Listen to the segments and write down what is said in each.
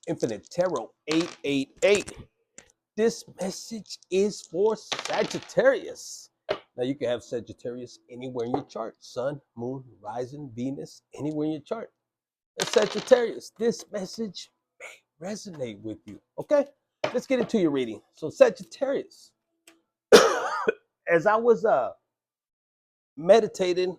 Infinite Tarot 888. This message is for Sagittarius. Now you can have Sagittarius anywhere in your chart. Sun, moon, rising, Venus, anywhere in your chart. And Sagittarius, this message may resonate with you. Okay, let's get into your reading. So Sagittarius, as I was meditating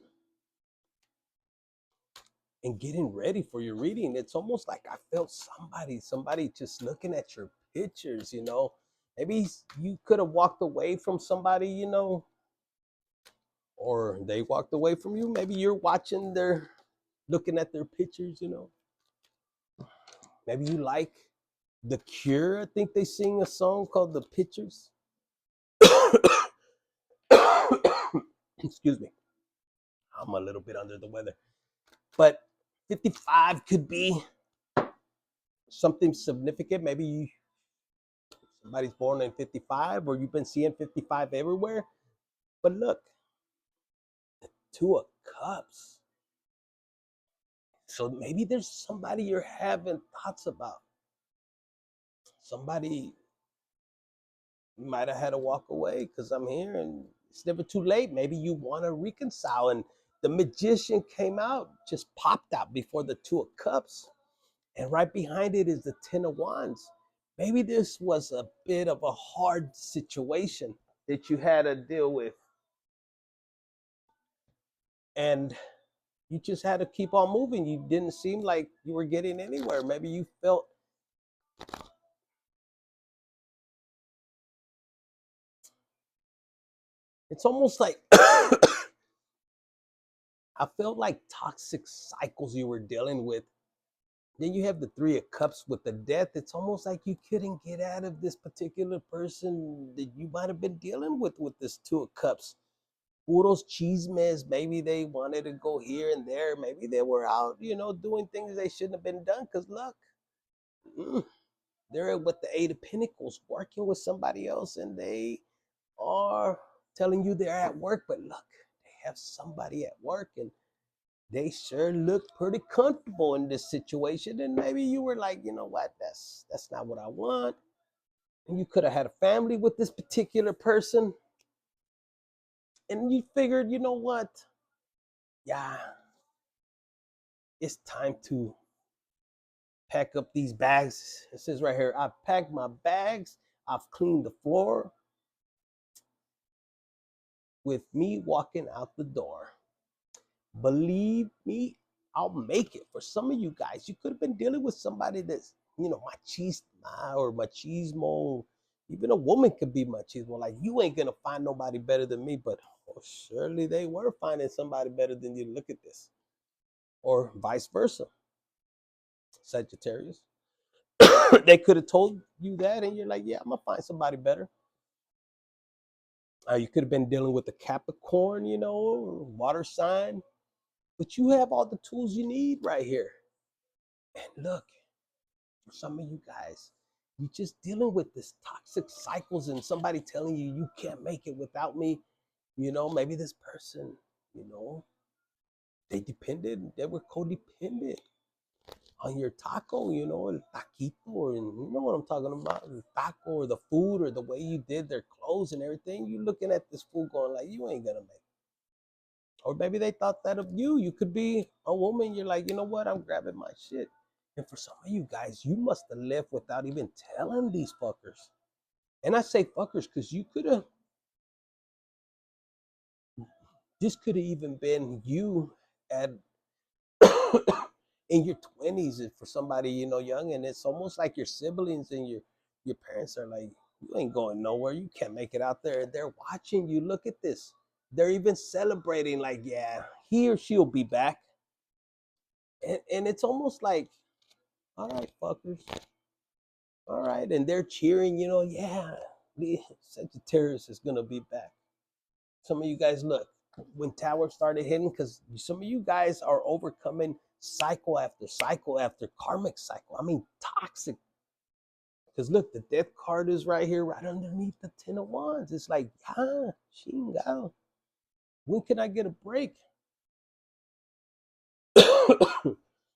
and getting ready for your reading, it's almost like I felt somebody just looking at your pictures, you know. Maybe you could have walked away from somebody, you know, or they walked away from you. Maybe you're watching looking at their pictures, you know. Maybe you like The Cure. I think they sing a song called The Pictures. Excuse me. I'm a little bit under the weather. But 55 could be something significant. Maybe somebody's born in 55, or you've been seeing 55 everywhere. But look, Two of Cups. So maybe there's somebody you're having thoughts about. Somebody you might have had to walk away, because I'm here and it's never too late. Maybe you want to reconcile. And the Magician came out, just popped out before the Two of Cups. And right behind it is the Ten of Wands. Maybe this was a bit of a hard situation that you had to deal with. And you just had to keep on moving. You didn't seem like you were getting anywhere. Maybe you felt it's almost like I felt like toxic cycles you were dealing with. Then you have the Three of Cups with the Death. It's almost like you couldn't get out of this particular person that you might have been dealing with this Two of Cups. Puros chismes. Maybe they wanted to go here and there. Maybe they were out, you know, doing things they shouldn't have been done. Because look, they're with the Eight of Pentacles working with somebody else, and they are telling you they're at work. But look, they have somebody at work, and they sure look pretty comfortable in this situation. And maybe you were like, you know what, that's not what I want. And you could have had a family with this particular person. And you figured, you know what? Yeah, it's time to pack up these bags. It says right here, I've packed my bags. I've cleaned the floor. With me walking out the door. Believe me, I'll make it. For some of you guys, you could have been dealing with somebody that's, you know, machista or machismo. Even a woman could be machismo. Like, you ain't gonna find nobody better than me, but surely they were finding somebody better than you. Look at this. Or vice versa. Sagittarius. They could have told you that, and you're like, yeah, I'm gonna find somebody better. You could have been dealing with a Capricorn, you know, water sign. But you have all the tools you need right here. And look, for some of you guys, you're just dealing with this toxic cycles and somebody telling you you can't make it without me. You know, maybe this person, you know, they were codependent on your taco, you know, el taquito, and you know what I'm talking about, the taco or the food or the way you did their clothes and everything. You looking at this food going like, you ain't gonna make it. Or maybe they thought that of you. You could be a woman. You're like, you know what? I'm grabbing my shit. And for some of you guys, you must have left without even telling these fuckers. And I say fuckers because you could have, this could have even been you at in your 20s for somebody, you know, young. And it's almost like your siblings and your parents are like, you ain't going nowhere. You can't make it out there. They're watching you. Look at this. They're even celebrating like, yeah, he or she'll be back. And it's almost like, all right, fuckers. All right. And they're cheering, you know, yeah, the Sagittarius is going to be back. Some of you guys, look, when towers started hitting, because some of you guys are overcoming cycle after karmic cycle. I mean, toxic. Because look, the Death card is right here, right underneath the Ten of Wands. It's like, yeah, chingao. When can I get a break?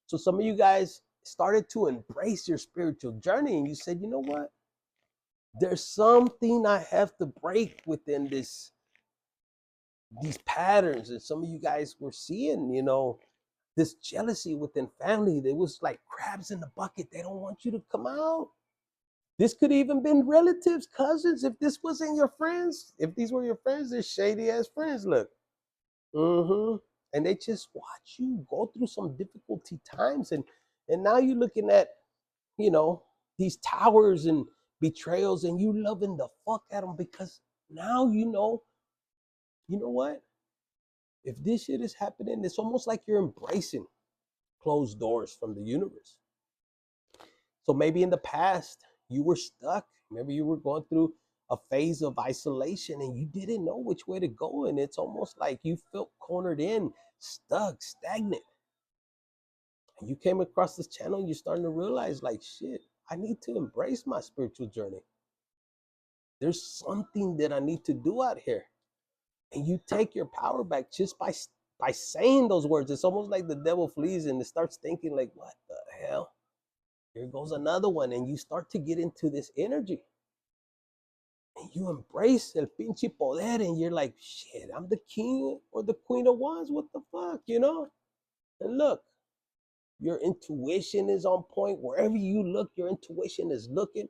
So some of you guys, started to embrace your spiritual journey and you said, you know what? There's something I have to break within these patterns. And some of you guys were seeing, this jealousy within family. There was like crabs in the bucket. They don't want you to come out. This could even been relatives, cousins. If this wasn't your friends, if these were your friends, they're shady ass friends. Look. And they just watch you go through some difficulty times. And now you're looking at, you know, these towers and betrayals and you loving the fuck at them because now you know what? If this shit is happening, it's almost like you're embracing closed doors from the universe. So maybe in the past you were stuck. Maybe you were going through a phase of isolation and you didn't know which way to go. And it's almost like you felt cornered in, stuck, stagnant. And you came across this channel and you're starting to realize, like, shit, I need to embrace my spiritual journey. There's something that I need to do out here. And you take your power back just by saying those words. It's almost like the devil flees and it starts thinking like, what the hell? Here goes another one. And you start to get into this energy. And you embrace el pinche poder and you're like, shit, I'm the king or the queen of wands. What the fuck, And look, your intuition is on point. Wherever you look, your intuition is looking.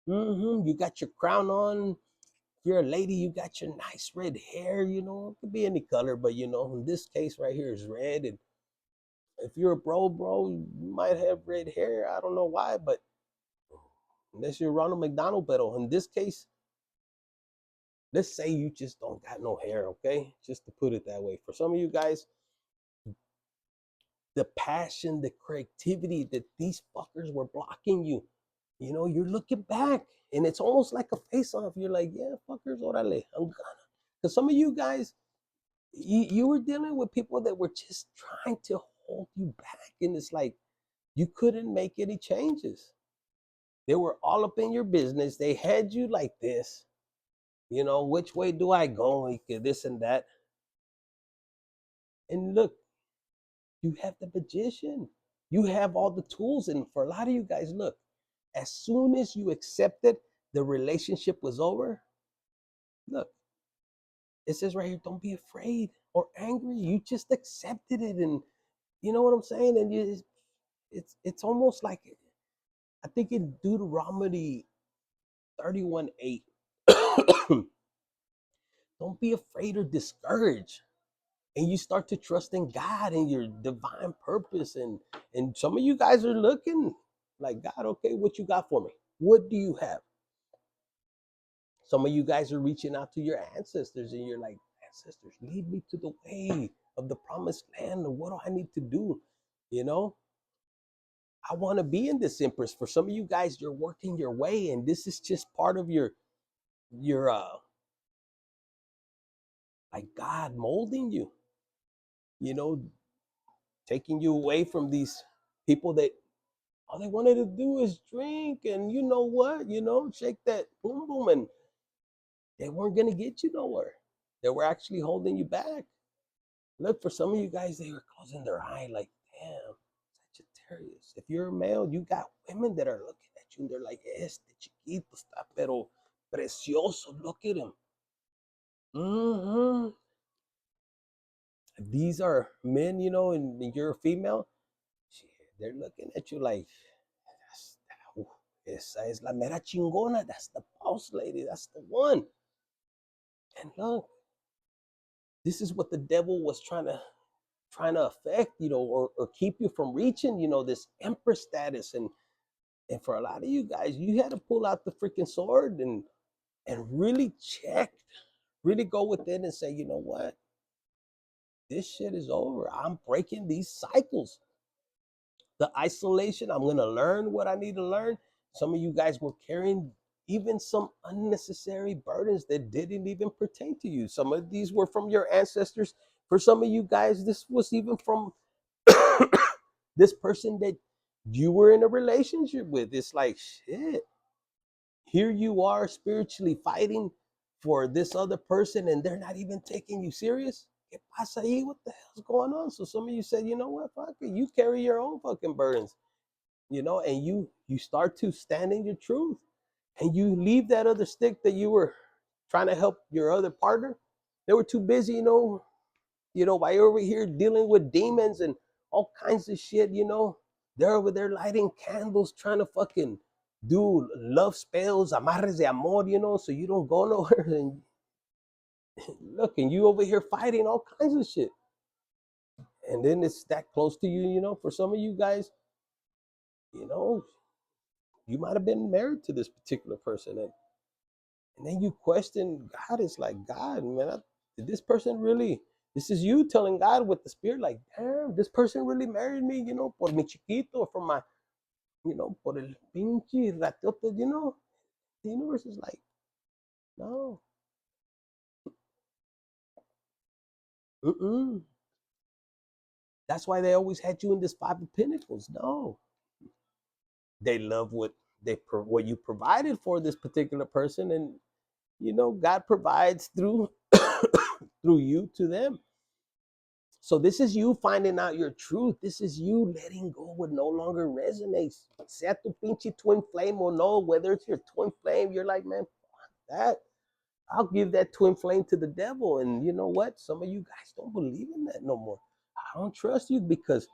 You got your crown on. If you're a lady, you got your nice red hair, It could be any color, but in this case right here is red. And if you're a bro, you might have red hair. I don't know why, but unless you're Ronald McDonald, but in this case, let's say you just don't got no hair, okay? Just to put it that way. For some of you guys, the passion, the creativity that these fuckers were blocking you, you're looking back and it's almost like a face-off. You're like, yeah, fuckers, orale, I'm gonna. Because some of you guys, you were dealing with people that were just trying to hold you back. And it's like, you couldn't make any changes. They were all up in your business. They had you like this, which way do I go? This and that. And look, you have the magician. You have all the tools. And for a lot of you guys, look, as soon as you accepted the relationship was over, look, it says right here, don't be afraid or angry. You just accepted it. And you know what I'm saying? And it's almost like, I think in Deuteronomy 31:8, don't be afraid or discouraged. And you start to trust in God and your divine purpose. And some of you guys are looking like, God, okay, what you got for me? What do you have? Some of you guys are reaching out to your ancestors and you're like, ancestors, lead me to the way of the promised land. What do I need to do? I want to be in this empress. For some of you guys, you're working your way, and this is just part of your like God molding you, you know, taking you away from these people that all they wanted to do is drink and you know what, shake that boom boom, and they weren't gonna get you nowhere. They were actually holding you back. Look, for some of you guys, they were closing their eye like, damn, Sagittarius. If you're a male, you got women that are looking at you and they're like, este chiquito está pero precioso. Look at him. These are men, and you're a female. Shit, they're looking at you like, esa es la mera chingona. That's the boss lady. That's the one. And look, this is what the devil was trying to affect, or keep you from reaching, this empress status. And for a lot of you guys, you had to pull out the freaking sword and really check, really go within and say, you know what? This shit is over. I'm breaking these cycles. The isolation, I'm going to learn what I need to learn. Some of you guys were carrying even some unnecessary burdens that didn't even pertain to you. Some of these were from your ancestors. For some of you guys, this was even from this person that you were in a relationship with. It's like, shit, here you are spiritually fighting for this other person and they're not even taking you serious. ¿Qué pasa ahí? What the hell's going on? So some of you said, you know what, fuck it, you carry your own fucking burdens. you know, and you start to stand in your truth, and you leave that other stick that you were trying to help your other partner. They were too busy, while you're over here dealing with demons and all kinds of shit, they're over there lighting candles, trying to fucking do love spells, amarres de amor, so you don't go nowhere. And look, and you over here fighting all kinds of shit. And then it's that close to you, for some of you guys, you know, you might have been married to this particular person. And then you question God. It's like, God, man, did this person really, this is you telling God with the spirit, like, damn, this person really married me, por mi chiquito, for my, por el pinche ratote, the universe is like, no. Mm-mm. That's why they always had you in this Five of Pentacles. No, they love what you provided for this particular person, and God provides through through you to them. So this is you finding out your truth. This is you letting go what no longer resonates. Sea tu pinche twin flame or no, whether it's your twin flame, you're like, man, that I'll give that twin flame to the devil. And you know what? Some of you guys don't believe in that no more. I don't trust you because,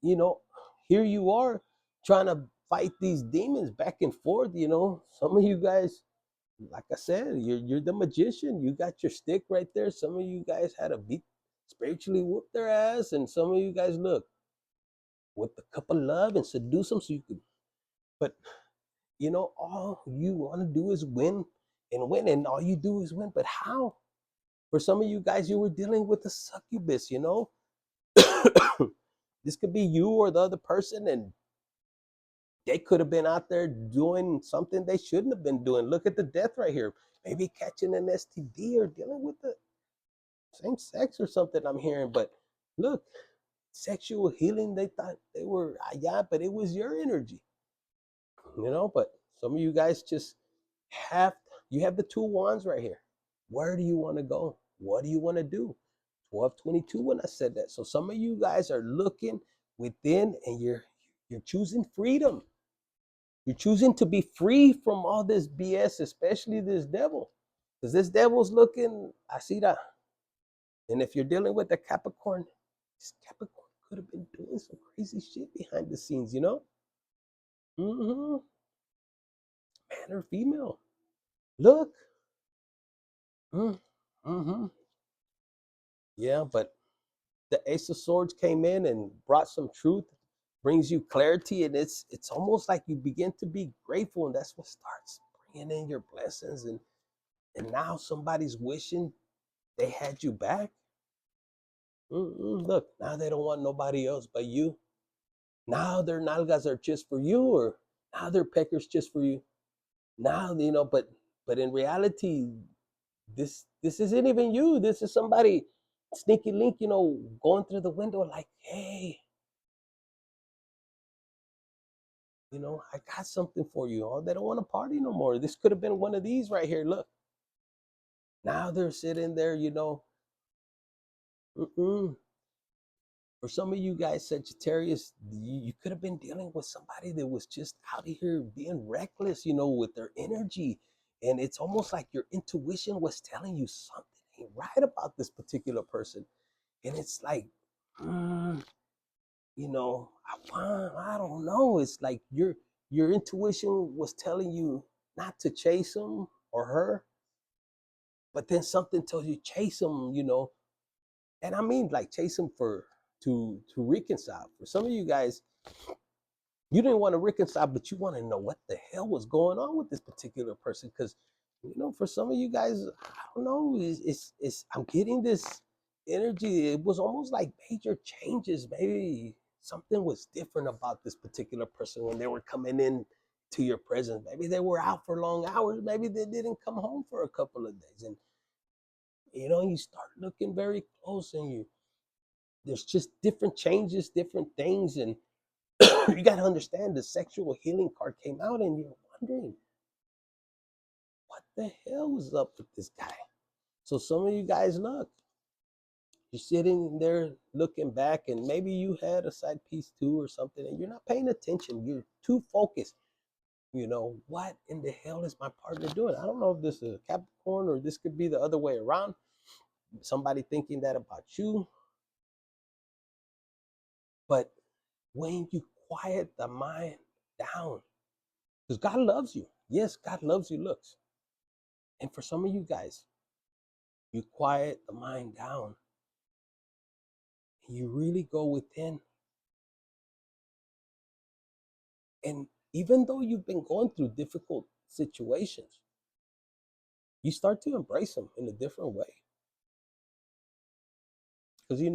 you know, here you are trying to fight these demons back and forth. Some of you guys, like I said, you're the magician. You got your stick right there. Some of you guys had a beat spiritually whoop their ass, and some of you guys look with the cup of love and seduce them so you could. But all you want to do is win and win, and all you do is win. But how? For some of you guys, you were dealing with a succubus. This could be you or the other person, and they could have been out there doing something they shouldn't have been doing. Look at the death right here. Maybe catching an STD or dealing with the same sex or something I'm hearing. But look, sexual healing, they thought they were, yeah, but it was your energy, but some of you guys just have, you have the two wands right here. Where do you want to go? What do you want to do? 1222 when I said that. So some of you guys are looking within, and you're choosing freedom. You're choosing to be free from all this BS, especially this devil. Because this devil's looking, I see that. And if you're dealing with a Capricorn, this Capricorn could have been doing some crazy shit behind the scenes, Mm-hmm. Man or female. Look. Mm-hmm. Yeah, but the Ace of Swords came in and brought some truth, brings you clarity, and it's almost like you begin to be grateful, and that's what starts bringing in your blessings, and now somebody's wishing they had you back. Look, now they don't want nobody else but you. Now their nalgas are just for you, or now their peckers just for you. Now but in reality, this isn't even you. This is somebody sneaky link, going through the window like, hey, I got something for you. Oh, they don't want to party no more. This could have been one of these right here. Look, now they're sitting there, mm-mm. For some of you guys, Sagittarius, you could have been dealing with somebody that was just out of here being reckless, with their energy. And it's almost like your intuition was telling you something ain't right about this particular person. And it's like, I don't know. It's like your intuition was telling you not to chase him or her, but then something tells you chase him, and I mean like chase him to reconcile. For some of you guys, you didn't want to reconcile, but you want to know what the hell was going on with this particular person. Because for some of you guys, I don't know, it's I'm getting this energy. It was almost like major changes. Maybe something was different about this particular person when they were coming in to your presence. Maybe they were out for long hours. Maybe they didn't come home for a couple of days. And you start looking very close, and there's just different changes, different things. And you got to understand, the sexual healing card came out, and you're wondering what the hell was up with this guy. So some of you guys, look, You're sitting there looking back, and maybe you had a side piece too or something, and you're not paying attention. You're too focused. What in the hell is my partner doing? I don't know if this is a Capricorn or this could be the other way around. Somebody thinking that about you. But when you quiet the mind down, because God loves you. Yes, God loves you, looks. And for some of you guys, you quiet the mind down and you really go within. And even though you've been going through difficult situations, you start to embrace them in a different way. Because you're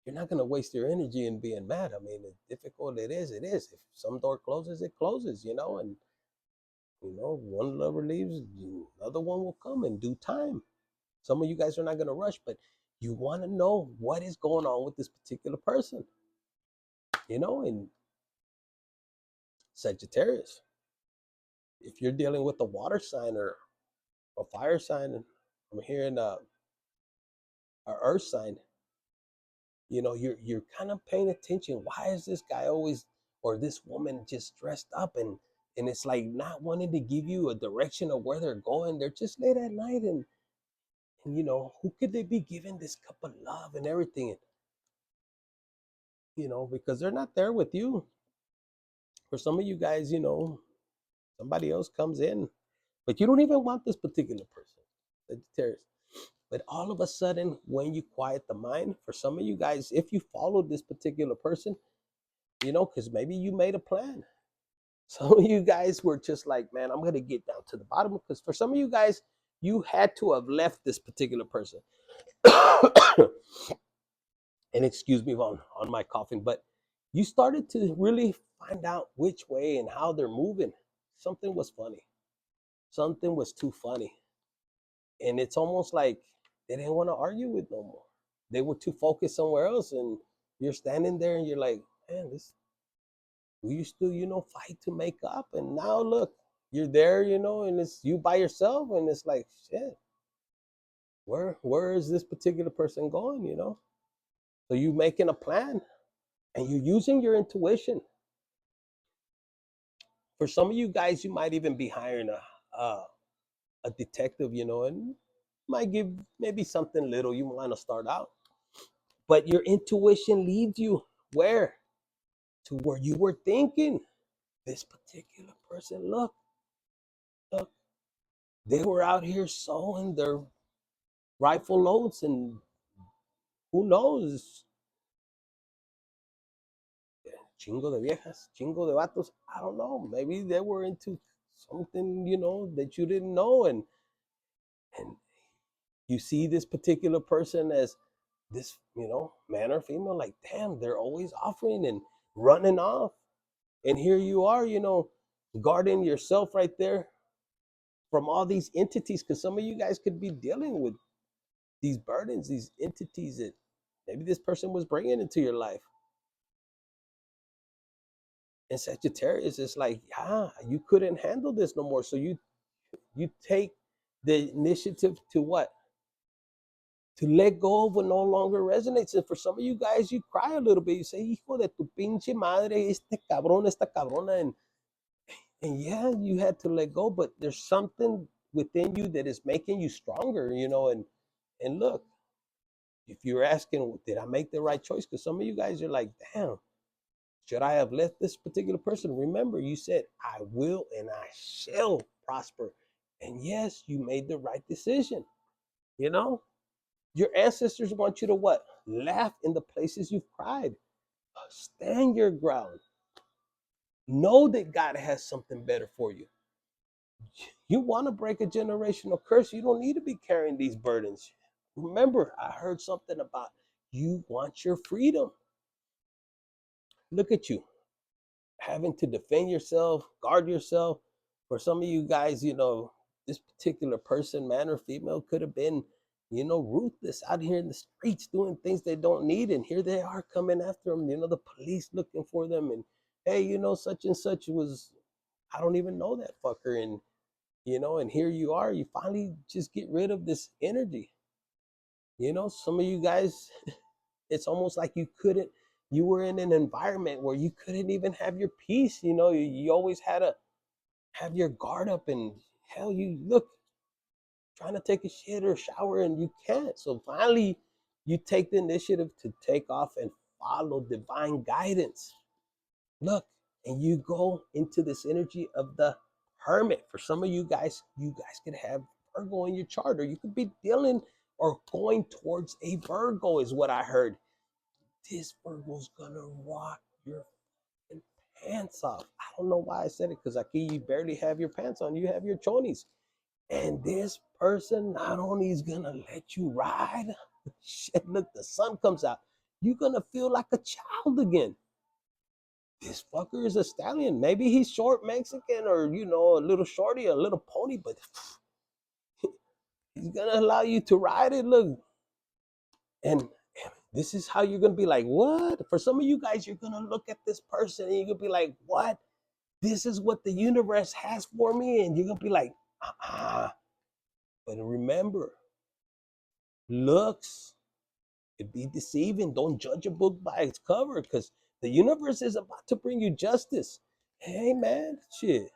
not going to waste your energy in being mad. I mean, as difficult it is, it is. If some door closes, it closes, and one lover leaves, another one will come in due time. Some of you guys are not going to rush, but you want to know what is going on with this particular person, and Sagittarius, if you're dealing with a water sign or a fire sign, and I'm hearing a earth sign, you're kind of paying attention. Why is this guy always, or this woman, just dressed up, and it's like not wanting to give you a direction of where they're going? They're just late at night, and who could they be giving this cup of love and everything? And because they're not there with you. For some of you guys, somebody else comes in, but you don't even want this particular person, Sagittarius. But all of a sudden, when you quiet the mind, for some of you guys, if you followed this particular person, because maybe you made a plan. Some of you guys were just like, man, I'm going to get down to the bottom. Because for some of you guys, you had to have left this particular person. And excuse me on my coughing, but you started to really find out which way and how they're moving. Something was funny. Something was too funny. And it's almost like they didn't want to argue with no more. They were too focused somewhere else. And you're standing there and you're like, man, we used to, fight to make up. And now look, you're there, and it's you by yourself. And it's like, shit, where is this particular person going? So you making a plan and you're using your intuition. For some of you guys, you might even be hiring a detective, and might give maybe something little you want to start out. But your intuition leads you where? To where you were thinking. This particular person, look, they were out here sowing their rightful oats, and who knows, chingo de viejas, chingo de vatos. I don't know. Maybe they were into something, that you didn't know, and you see this particular person as this, man or female, like, damn, they're always offering and running off. And here you are, guarding yourself right there from all these entities, because some of you guys could be dealing with these burdens, these entities that maybe this person was bringing into your life. And Sagittarius is like, yeah, you couldn't handle this no more. So you take the initiative to what? To let go of what no longer resonates. And for some of you guys, you cry a little bit. You say, hijo de tu pinche madre, este cabrón, esta cabrona. And yeah, you had to let go, but there's something within you that is making you stronger, and look, if you're asking, did I make the right choice? Because some of you guys are like, damn, should I have left this particular person? Remember, you said, I will and I shall prosper. And yes, you made the right decision. Your ancestors want you to what? Laugh in the places you've cried. Stand your ground. Know that God has something better for you. You want to break a generational curse, you don't need to be carrying these burdens. Remember, I heard something about you want your freedom. Look at you, having to defend yourself, guard yourself. For some of you guys, this particular person, man or female, could have been, ruthless out here in the streets doing things they don't need. And here they are coming after them, the police looking for them. And hey, such and such was, I don't even know that fucker. And here you are, you finally just get rid of this energy. You know, some of you guys, it's almost like you were in an environment where you couldn't even have your peace. You know, you always had to have your guard up, and hell, you look trying to take a shit or shower and you can't. So finally, you take the initiative to take off and follow divine guidance. Look, and you go into this energy of the hermit. For some of you guys could have Virgo in your chart, or you could be dealing or going towards a Virgo, is what I heard. This Virgo's gonna rock your pants off. I don't know why I said it, because aquí you barely have your pants on, you have your chonies. And this person not only is gonna let you ride, shit, look, the sun comes out. You're gonna feel like a child again. This fucker is a stallion. Maybe he's short Mexican, or you know, a little shorty, a little pony, but he's gonna allow you to ride it. Look, and this is how you're gonna be like, what? For some of you guys, you're gonna look at this person and you're gonna be like, what? This is what the universe has for me, and you're gonna be like, ah. But remember, looks could be deceiving. Don't judge a book by its cover, because the universe is about to bring you justice. Hey man, shit.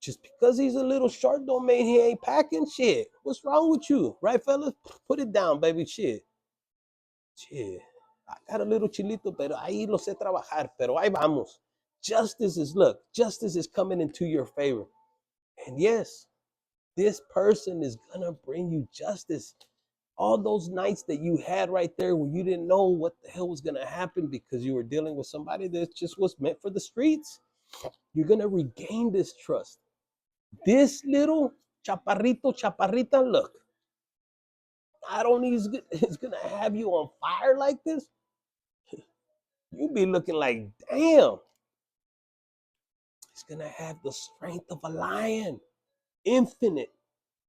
Just because he's a little short don't mean he ain't packing shit. What's wrong with you? Right, fellas? Put it down, baby. Shit. Shit. I got a little chilito, pero ahí lo sé trabajar, pero ahí vamos. Justice is coming into your favor. And yes, this person is gonna bring you justice. All those nights that you had right there where you didn't know what the hell was gonna happen because you were dealing with somebody that just was meant for the streets, you're gonna regain this trust. This little chaparrita, look, not only is gonna have you on fire like this, you be looking like, damn, he's gonna have the strength of a lion, infinite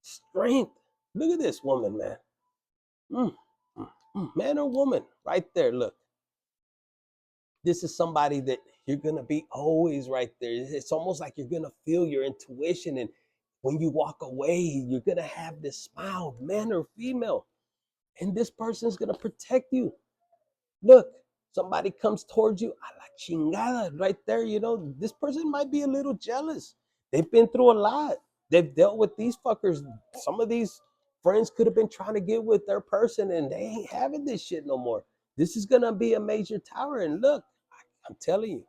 strength. Look at this woman, man. Man or woman, right there, look. This is somebody that you're gonna be always right there. It's almost like you're gonna feel your intuition, and when you walk away, you're gonna have this smile, man or female, and this person's gonna protect you. Look, somebody comes towards you, a la chingada, right there. You know, this person might be a little jealous. They've been through a lot. They've dealt with these fuckers. Some of these friends could have been trying to get with their person, and they ain't having this shit no more. This is gonna be a major tower. And look, I'm telling you,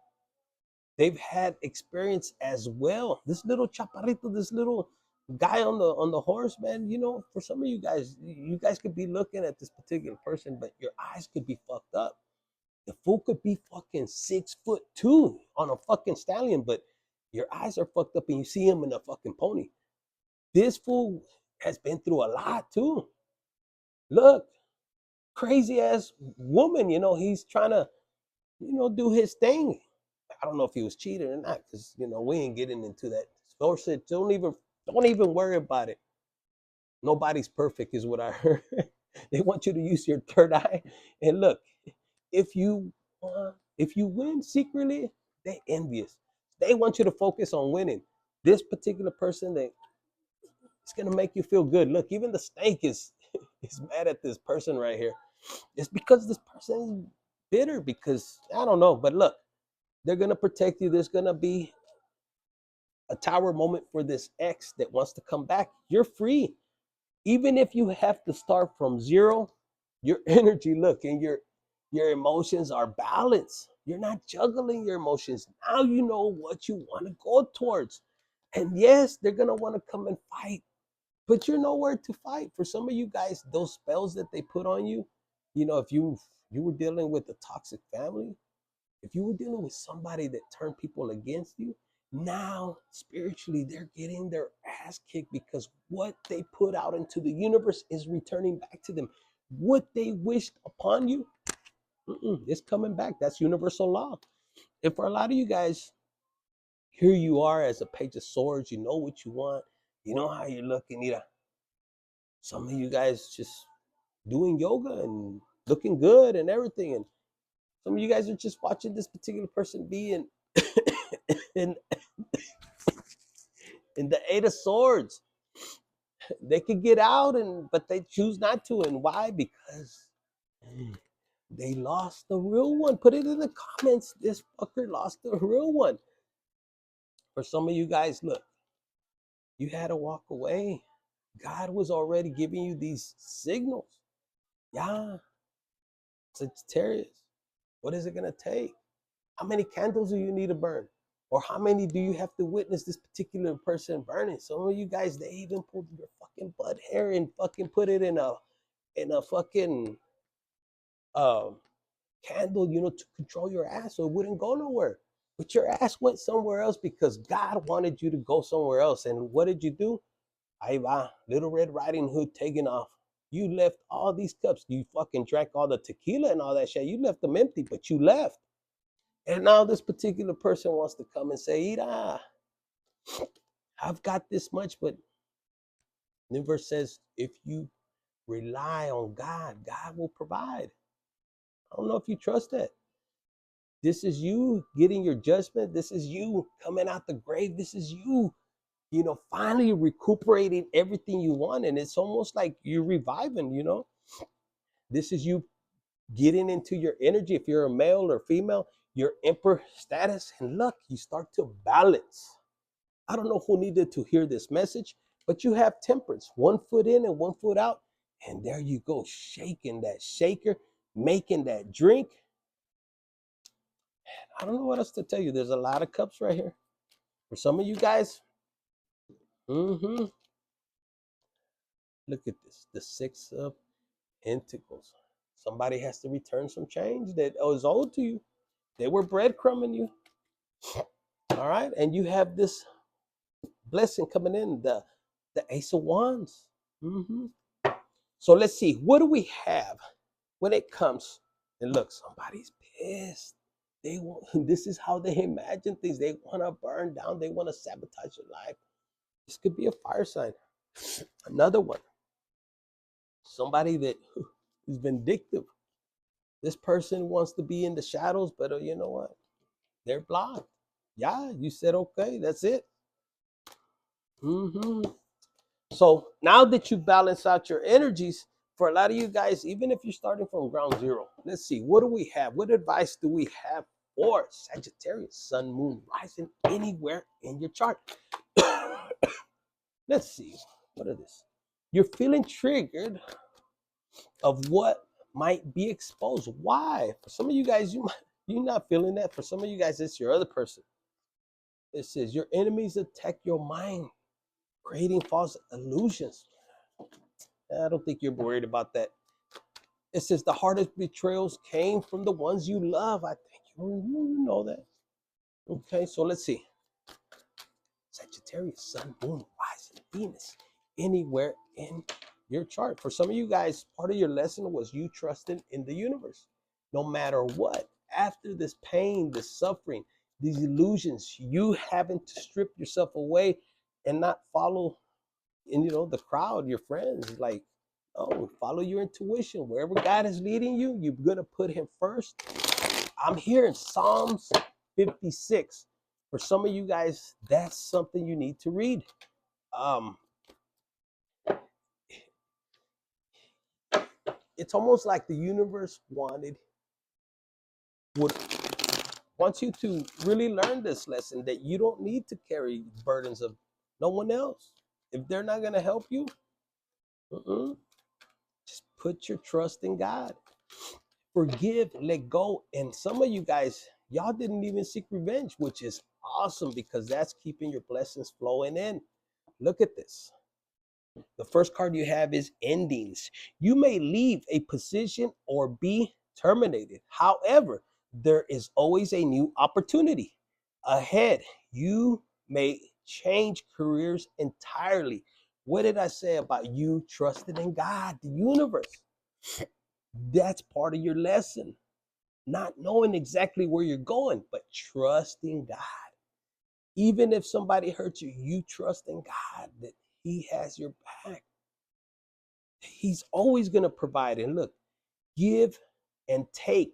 they've had experience as well. This little chaparrito, this little guy on the horse, man. You know, for some of you guys could be looking at this particular person, but your eyes could be fucked up. The fool could be fucking 6'2" on a fucking stallion, but your eyes are fucked up and you see him in a fucking pony. This fool has been through a lot too. Look, crazy ass woman, you know, he's trying to, you know, do his thing. I don't know if he was cheating or not, because you know we ain't getting into that. Or said, don't even worry about it. Nobody's perfect, is what I heard. They want you to use your third eye. And look, if you if you win secretly, they envious. They want you to focus on winning. This particular person that it's gonna make you feel good. Look, even the snake is is mad at this person right here. It's because this person is bitter because I don't know, but look, they're gonna protect you. There's gonna be a tower moment for this ex that wants to come back. You're free. Even if you have to start from zero, your energy, look, and your emotions are balanced. You're not juggling your emotions. Now you know what you want to go towards. And yes, they're gonna want to come and fight, but you're nowhere to fight. For some of you guys, those spells that they put on you, you know, if you were dealing with a toxic family, if you were dealing with somebody that turned people against you, now spiritually they're getting their ass kicked because what they put out into the universe is returning back to them. What they wished upon you, it's coming back. That's universal law. And for a lot of you guys, here you are as a page of swords. You know what you want. You know how you're looking. You know, some of you guys just doing yoga and looking good and everything. And some of you guys are just watching this particular person be in in the Eight of Swords. They could get out, but they choose not to. And why? Because they lost the real one. Put it in the comments. This fucker lost the real one. For some of you guys, look, you had to walk away. God was already giving you these signals. Yeah, Sagittarius. What is it going to take? How many candles do you need to burn? Or how many do you have to witness this particular person burning? Some of you guys, they even pulled your fucking butt hair and fucking put it in a fucking candle, to control your ass so it wouldn't go nowhere. But your ass went somewhere else because God wanted you to go somewhere else. And what did you do? Ahí va, Little Red Riding Hood taking off. You left all these cups. You fucking drank all the tequila and all that shit. You left them empty, but you left. And now this particular person wants to come and say, Ira, I've got this much, but the verse says, if you rely on God, God will provide. I don't know if you trust that. This is you getting your judgment. This is you coming out the grave. This is you, finally recuperating everything you want. And it's almost like you're reviving, This is you getting into your energy. If you're a male or female, your emperor status. And look, you start to balance. I don't know who needed to hear this message, but you have temperance, 1 foot in and 1 foot out. And there you go, shaking that shaker, making that drink. I don't know what else to tell you. There's a lot of cups right here. For some of you guys, look at this, the 6 of Pentacles. Somebody has to return some change that was owed to you. They were breadcrumbing you. All right, and you have this blessing coming in, the Ace of Wands. So let's see, what do we have when it comes? And look, somebody's pissed. They want, this is how they imagine things. They want to burn down. They want to sabotage your life. This could be a fire sign. Another one, somebody that is vindictive. This person wants to be in the shadows, but you know what? They're blocked. Yeah, you said okay, that's it. So now that you balance out your energies, for a lot of you guys, even if you're starting from ground zero, let's see, what do we have? What advice do we have for Sagittarius, Sun, Moon, Rising, anywhere in your chart? Let's see, what is this? You're feeling triggered of what might be exposed. Why? For some of you guys, you're not feeling that. For some of you guys, it's your other person. It says your enemies attack your mind, creating false illusions. I don't think you're worried about that. It says the hardest betrayals came from the ones you love. I think you know that. Okay, so let's see. Sagittarius, Sun, Moon, Rising, Venus, anywhere in your chart. For some of you guys, part of your lesson was you trusting in the universe. No matter what, after this pain, this suffering, these illusions, you having to strip yourself away and not follow in the crowd, your friends, like, oh, follow your intuition. Wherever God is leading you, you're gonna put him first. I'm hearing Psalms 56. For some of you guys, that's something you need to read. It's almost like the universe wants you to really learn this lesson, that you don't need to carry burdens of no one else. If they're not gonna help you, just put your trust in God. Forgive, let go. And some of you guys, y'all didn't even seek revenge, which is awesome because that's keeping your blessings flowing in. Look at this. The first card you have is endings. You may leave a position or be terminated. However, there is always a new opportunity ahead. You may change careers entirely. What did I say about you trusting in God, the universe? That's part of your lesson. Not knowing exactly where you're going, but trusting God. Even if somebody hurts you, you trust in God that he has your back. He's always going to provide. And look, give and take.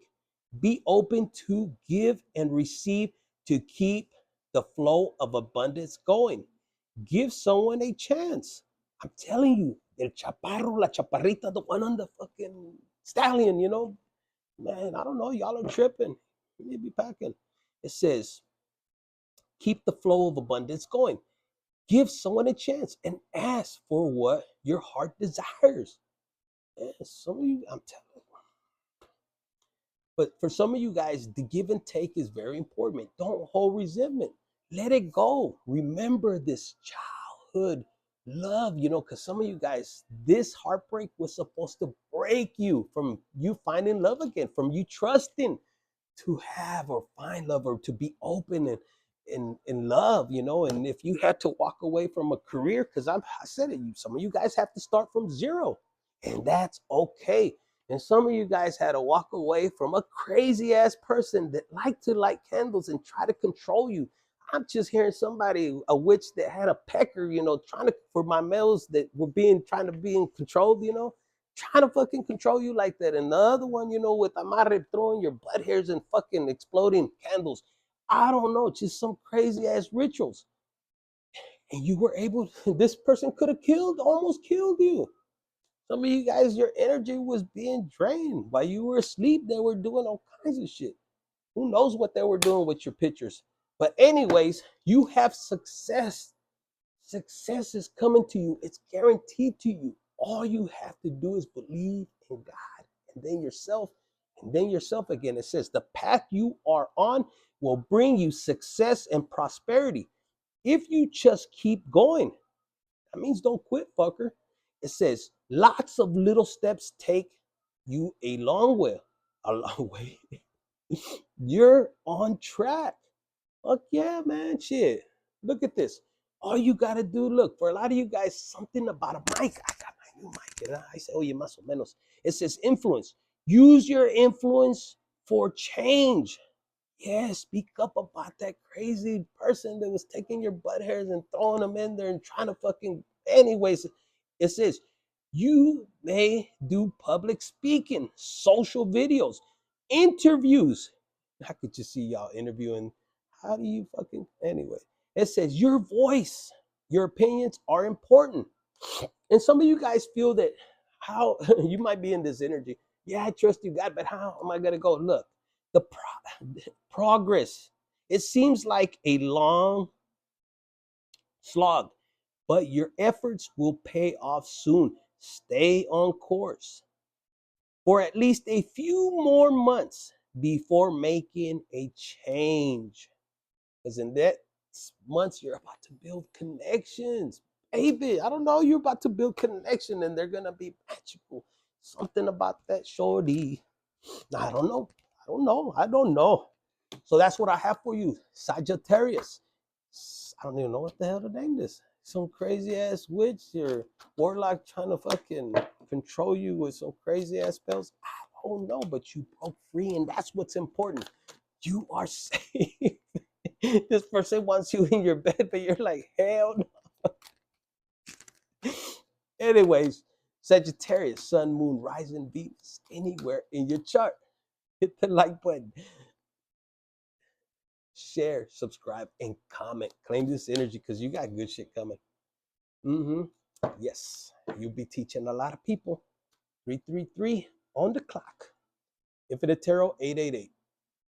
Be open to give and receive to keep the flow of abundance going. Give someone a chance. I'm telling you, el chaparro, la chaparrita, the one on the fucking stallion, you know, man, I don't know, y'all are tripping. You be packing. It says, keep the flow of abundance going. Give someone a chance and ask for what your heart desires. Yeah, some of you, I'm telling you. But for some of you guys, the give and take is very important. Don't hold resentment. Let it go. Remember this childhood love, you know, because some of you guys, this heartbreak was supposed to break you from you finding love again, from you trusting to have or find love or to be open and in love, you know. And if you had to walk away from a career, because I said it, some of you guys have to start from zero, and that's okay. And some of you guys had to walk away from a crazy ass person that liked to light candles and try to control you. I'm just hearing somebody, a witch that had a pecker, you know, trying to, for my males that were trying to be in control, you know, trying to fucking control you like that. And the other one, you know, with amarre throwing your butt hairs and fucking exploding candles. I don't know, just some crazy ass rituals. And you were able, this person could have almost killed you. Some of you guys, your energy was being drained while you were asleep. They were doing all kinds of shit. Who knows what they were doing with your pictures? But anyways, you have success. Success is coming to you. It's guaranteed to you. All you have to do is believe in God and then yourself again. It says the path you are on will bring you success and prosperity if you just keep going. That means don't quit, fucker. It says lots of little steps take you a long way. A long way. You're on track. Fuck yeah, man. Shit. Look at this. All you gotta do, look, for a lot of you guys, something about a mic. I got my new mic. And I say, oye, más o menos. It says influence. Use your influence for change. Yeah, speak up about that crazy person that was taking your butt hairs and throwing them in there and trying to fucking. Anyways, it says you may do public speaking, social videos, interviews. I could just see y'all interviewing. How do you fucking. Anyway, it says your voice, your opinions are important. And some of you guys feel that how you might be in this energy. Yeah, I trust you, God, but how am I going to go? Look, the progress. It seems like a long slog, but your efforts will pay off soon. Stay on course for at least a few more months before making a change. Because in that months, you're about to build connections. Baby, I don't know, you're about to build connection and they're going to be magical. Something about that shorty. I don't know. I don't know. So that's what I have for you, Sagittarius. I don't even know what the hell to name this. Some crazy ass witch or warlock trying to fucking control you with some crazy ass spells. I don't know, but you broke free, and that's what's important. You are safe. This person wants you in your bed, but you're like, hell no. Anyways, Sagittarius, Sun, Moon, Rising, Venus, anywhere in your chart. Hit the like button. Share, subscribe, and comment. Claim this energy because you got good shit coming. Yes, you'll be teaching a lot of people. 333 on the clock. Infinite Tarot 888.